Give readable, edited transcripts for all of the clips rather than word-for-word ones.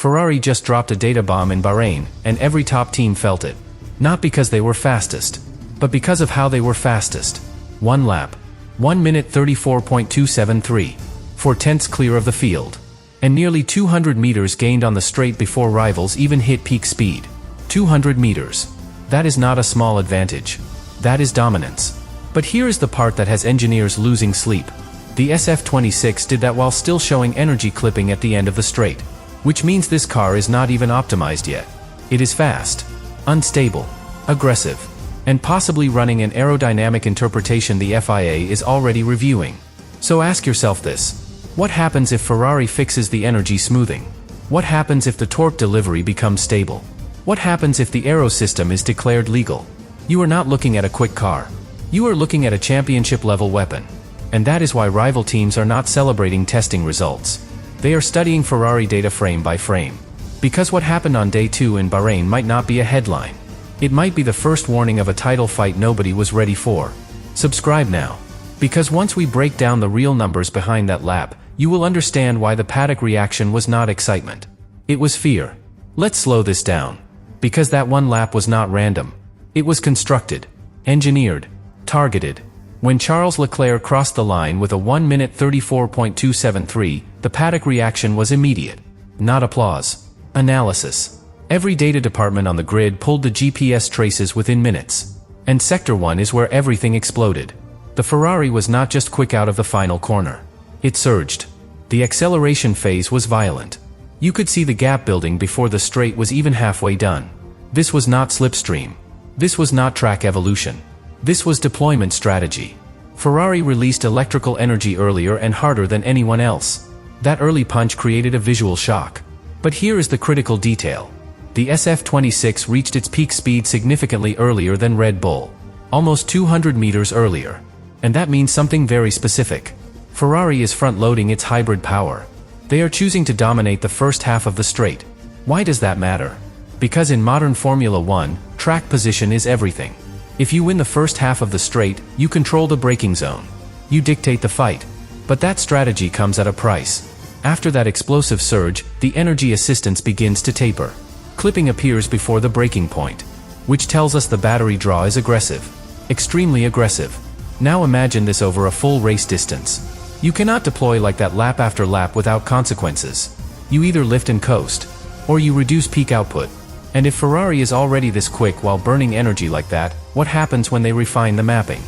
Ferrari just dropped a data bomb in Bahrain, and every top team felt it. Not because they were fastest, but because of how they were fastest. 1 lap. 1 minute 34.273. 4/10 clear of the field. And nearly 200 meters gained on the straight before rivals even hit peak speed. 200 meters. That is not a small advantage. That is dominance. But here is the part that has engineers losing sleep. The SF26 did that while still showing energy clipping at the end of the straight. Which means this car is not even optimized yet. It is fast, unstable, aggressive, and possibly running an aerodynamic interpretation the FIA is already reviewing. So ask yourself this. What happens if Ferrari fixes the energy smoothing? What happens if the torque delivery becomes stable? What happens if the aero system is declared legal? You are not looking at a quick car. You are looking at a championship-level weapon. And that is why rival teams are not celebrating testing results. They are studying Ferrari data frame by frame. Because what happened on day 2 in Bahrain might not be a headline. It might be the first warning of a title fight nobody was ready for. Subscribe now. Because once we break down the real numbers behind that lap, you will understand why the paddock reaction was not excitement. It was fear. Let's slow this down. Because that 1 lap was not random. It was constructed, engineered, targeted. When Charles Leclerc crossed the line with a 1 minute 34.273, the paddock reaction was immediate. Not applause. Analysis. Every data department on the grid pulled the GPS traces within minutes. And Sector 1 is where everything exploded. The Ferrari was not just quick out of the final corner. It surged. The acceleration phase was violent. You could see the gap building before the straight was even halfway done. This was not slipstream. This was not track evolution. This was deployment strategy. Ferrari released electrical energy earlier and harder than anyone else. That early punch created a visual shock. But here is the critical detail. The SF26 reached its peak speed significantly earlier than Red Bull. Almost 200 meters earlier. And that means something very specific. Ferrari is front-loading its hybrid power. They are choosing to dominate the first half of the straight. Why does that matter? Because in modern Formula 1, track position is everything. If you win the first half of the straight, you control the braking zone. You dictate the fight. But that strategy comes at a price. After that explosive surge, the energy assistance begins to taper. Clipping appears before the breaking point. Which tells us the battery draw is aggressive. Extremely aggressive. Now imagine this over a full race distance. You cannot deploy like that lap after lap without consequences. You either lift and coast, or you reduce peak output. And if Ferrari is already this quick while burning energy like that, what happens when they refine the mapping?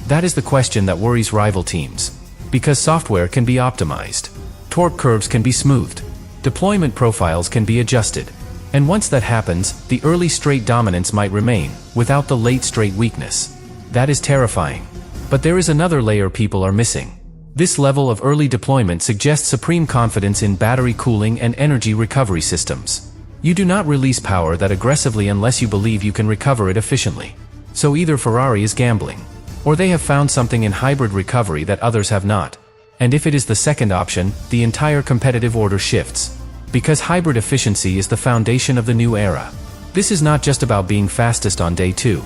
That is the question that worries rival teams. Because software can be optimized. Torque curves can be smoothed. Deployment profiles can be adjusted. And once that happens, the early straight dominance might remain, without the late straight weakness. That is terrifying. But there is another layer people are missing. This level of early deployment suggests supreme confidence in battery cooling and energy recovery systems. You do not release power that aggressively unless you believe you can recover it efficiently. So either Ferrari is gambling, or they have found something in hybrid recovery that others have not. And if it is the second option, the entire competitive order shifts. Because hybrid efficiency is the foundation of the new era. This is not just about being fastest on day 2.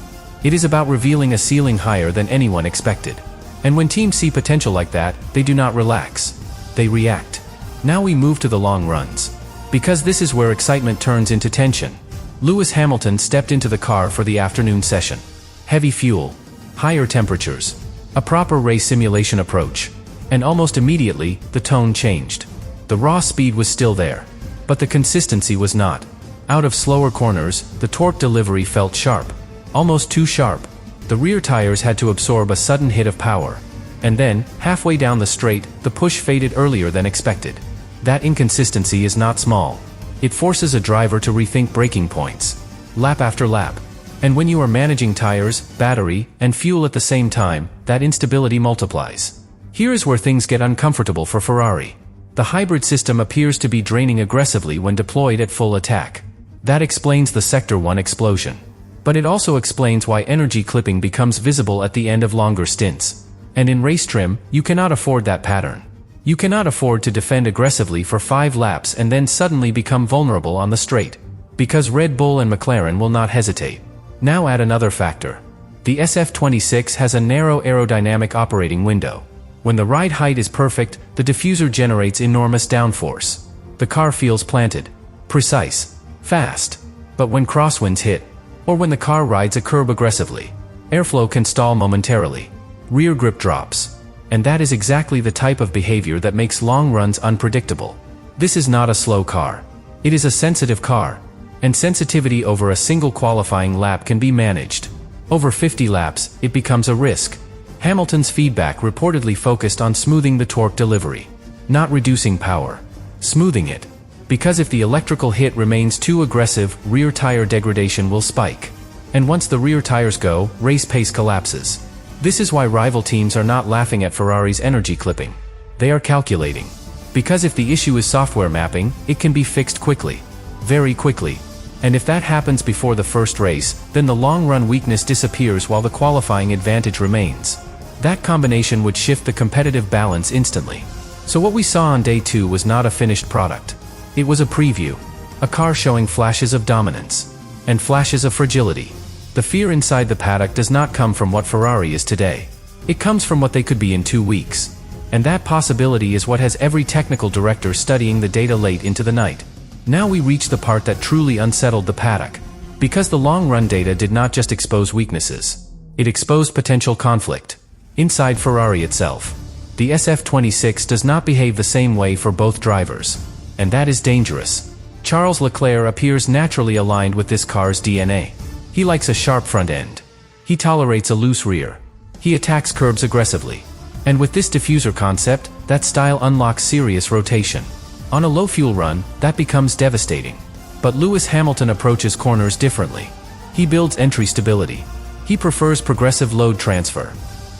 It is about revealing a ceiling higher than anyone expected. And when teams see potential like that, they do not relax. They react. Now we move to the long runs. Because this is where excitement turns into tension. Lewis Hamilton stepped into the car for the afternoon session. Heavy fuel. Higher temperatures. A proper race simulation approach. And almost immediately, the tone changed. The raw speed was still there. But the consistency was not. Out of slower corners, the torque delivery felt sharp. Almost too sharp. The rear tires had to absorb a sudden hit of power. And then, halfway down the straight, the push faded earlier than expected. That inconsistency is not small. It forces a driver to rethink braking points. Lap after lap. And when you are managing tires, battery, and fuel at the same time, that instability multiplies. Here is where things get uncomfortable for Ferrari. The hybrid system appears to be draining aggressively when deployed at full attack. That explains the Sector 1 explosion. But it also explains why energy clipping becomes visible at the end of longer stints. And in race trim, you cannot afford that pattern. You cannot afford to defend aggressively for 5 laps and then suddenly become vulnerable on the straight. Because Red Bull and McLaren will not hesitate. Now add another factor. The SF26 has a narrow aerodynamic operating window. When the ride height is perfect, the diffuser generates enormous downforce. The car feels planted. precise, fast. But when crosswinds hit, or when the car rides a curb aggressively, airflow can stall momentarily. Rear grip drops. And that is exactly the type of behavior that makes long runs unpredictable. This is not a slow car. It is a sensitive car. And sensitivity over a single qualifying lap can be managed. Over 50 laps, it becomes a risk. Hamilton's feedback reportedly focused on smoothing the torque delivery, not reducing power. Smoothing it. Because if the electrical hit remains too aggressive, rear tire degradation will spike. And once the rear tires go, race pace collapses. This is why rival teams are not laughing at Ferrari's energy clipping. They are calculating. Because if the issue is software mapping, it can be fixed quickly. Very quickly. And if that happens before the first race, then the long-run weakness disappears while the qualifying advantage remains. That combination would shift the competitive balance instantly. So what we saw on day 2 was not a finished product. It was a preview. A car showing flashes of dominance. And flashes of fragility. The fear inside the paddock does not come from what Ferrari is today. It comes from what they could be in 2 weeks. And that possibility is what has every technical director studying the data late into the night. Now we reach the part that truly unsettled the paddock. Because the long-run data did not just expose weaknesses. It exposed potential conflict. Inside Ferrari itself. The SF26 does not behave the same way for both drivers. And that is dangerous. Charles Leclerc appears naturally aligned with this car's DNA. He likes a sharp front end. He tolerates a loose rear. He attacks curbs aggressively. And with this diffuser concept, that style unlocks serious rotation. On a low-fuel run, that becomes devastating. But Lewis Hamilton approaches corners differently. He builds entry stability. He prefers progressive load transfer.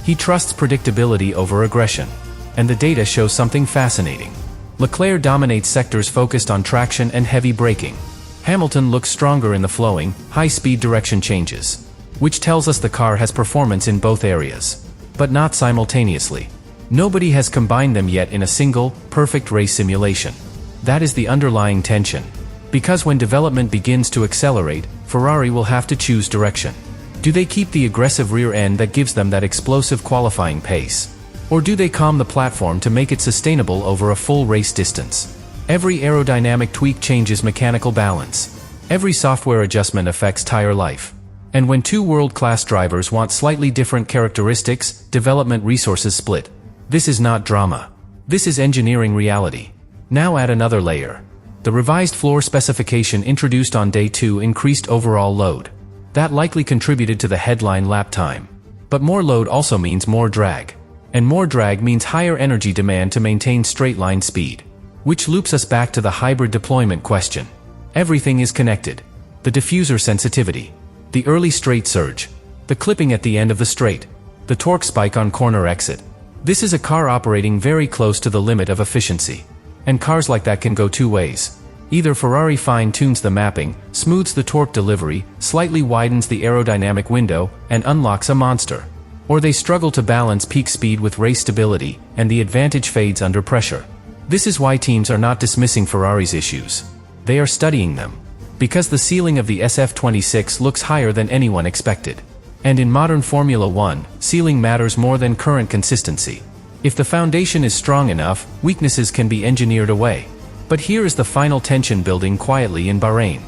He trusts predictability over aggression. And the data shows something fascinating. Leclerc dominates sectors focused on traction and heavy braking. Hamilton looks stronger in the flowing, high-speed direction changes. Which tells us the car has performance in both areas. But not simultaneously. Nobody has combined them yet in a single, perfect race simulation. That is the underlying tension. Because when development begins to accelerate, Ferrari will have to choose direction. Do they keep the aggressive rear end that gives them that explosive qualifying pace? Or do they calm the platform to make it sustainable over a full race distance? Every aerodynamic tweak changes mechanical balance. Every software adjustment affects tire life. And when 2 world-class drivers want slightly different characteristics, development resources split. This is not drama. This is engineering reality. Now add another layer. The revised floor specification introduced on day 2 increased overall load. That likely contributed to the headline lap time. But more load also means more drag. And more drag means higher energy demand to maintain straight-line speed. Which loops us back to the hybrid deployment question. Everything is connected. The diffuser sensitivity. The early straight surge. The clipping at the end of the straight. The torque spike on corner exit. This is a car operating very close to the limit of efficiency. And cars like that can go 2 ways. Either Ferrari fine-tunes the mapping, smooths the torque delivery, slightly widens the aerodynamic window, and unlocks a monster. Or they struggle to balance peak speed with race stability, and the advantage fades under pressure. This is why teams are not dismissing Ferrari's issues. They are studying them. Because the ceiling of the SF26 looks higher than anyone expected. And in modern Formula 1, ceiling matters more than current consistency. If the foundation is strong enough, weaknesses can be engineered away. But here is the final tension building quietly in Bahrain.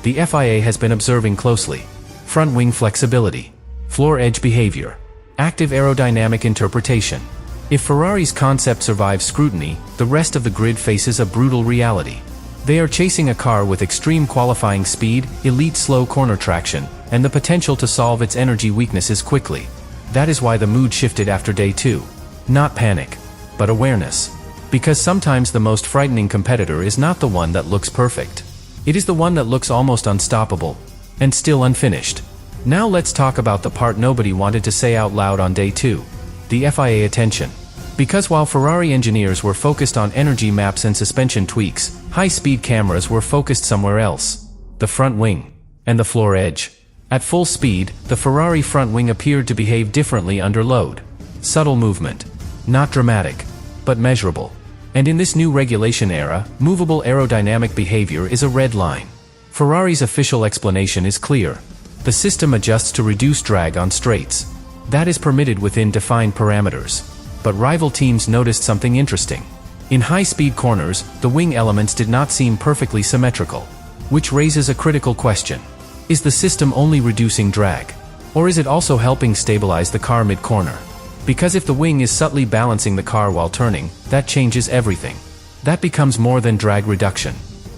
The FIA has been observing closely. Front wing flexibility. Floor edge behavior. Active aerodynamic interpretation. If Ferrari's concept survives scrutiny, the rest of the grid faces a brutal reality. They are chasing a car with extreme qualifying speed, elite slow corner traction, and the potential to solve its energy weaknesses quickly. That is why the mood shifted after day 2. Not panic, but awareness. Because sometimes the most frightening competitor is not the one that looks perfect. It is the one that looks almost unstoppable, and still unfinished. Now let's talk about the part nobody wanted to say out loud on day 2. The FIA attention. Because while Ferrari engineers were focused on energy maps and suspension tweaks, high-speed cameras were focused somewhere else. The front wing. And the floor edge. At full speed, the Ferrari front wing appeared to behave differently under load. Subtle movement. Not dramatic, but measurable. And in this new regulation era, movable aerodynamic behavior is a red line. Ferrari's official explanation is clear. The system adjusts to reduce drag on straights. That is permitted within defined parameters. But rival teams noticed something interesting. In high-speed corners, the wing elements did not seem perfectly symmetrical. Which raises a critical question. Is the system only reducing drag? Or is it also helping stabilize the car mid-corner? Because if the wing is subtly balancing the car while turning, that changes everything. That becomes more than drag reduction.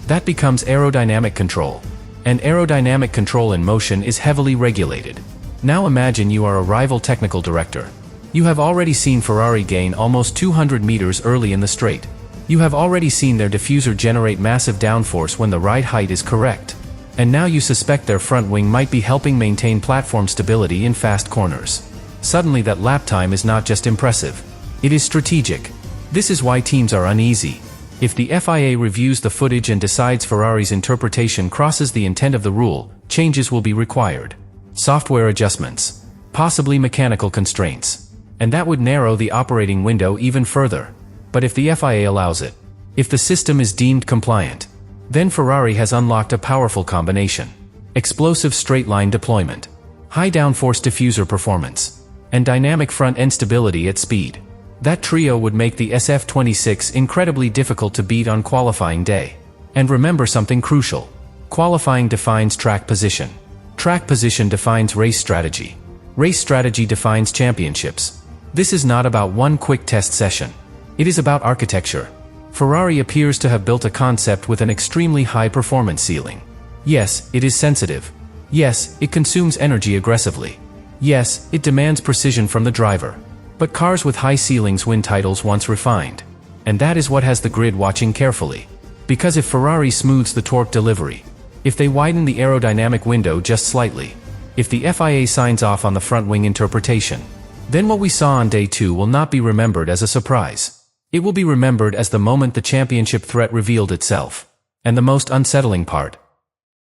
That becomes aerodynamic control. And aerodynamic control in motion is heavily regulated. Now imagine you are a rival technical director. You have already seen Ferrari gain almost 200 meters early in the straight. You have already seen their diffuser generate massive downforce when the ride height is correct. And now you suspect their front wing might be helping maintain platform stability in fast corners. Suddenly that lap time is not just impressive. It is strategic. This is why teams are uneasy. If the FIA reviews the footage and decides Ferrari's interpretation crosses the intent of the rule, changes will be required. Software adjustments. Possibly mechanical constraints. And that would narrow the operating window even further. But if the FIA allows it, if the system is deemed compliant, then Ferrari has unlocked a powerful combination. Explosive straight-line deployment, high downforce diffuser performance, and dynamic front-end stability at speed. That trio would make the SF26 incredibly difficult to beat on qualifying day. And remember something crucial. Qualifying defines track position. Track position defines race strategy. Race strategy defines championships. This is not about one quick test session. It is about architecture. Ferrari appears to have built a concept with an extremely high performance ceiling. Yes, it is sensitive. Yes, it consumes energy aggressively. Yes, it demands precision from the driver. But cars with high ceilings win titles once refined. And that is what has the grid watching carefully. Because if Ferrari smooths the torque delivery, if they widen the aerodynamic window just slightly, if the FIA signs off on the front wing interpretation, then what we saw on day 2 will not be remembered as a surprise. It will be remembered as the moment the championship threat revealed itself. And the most unsettling part,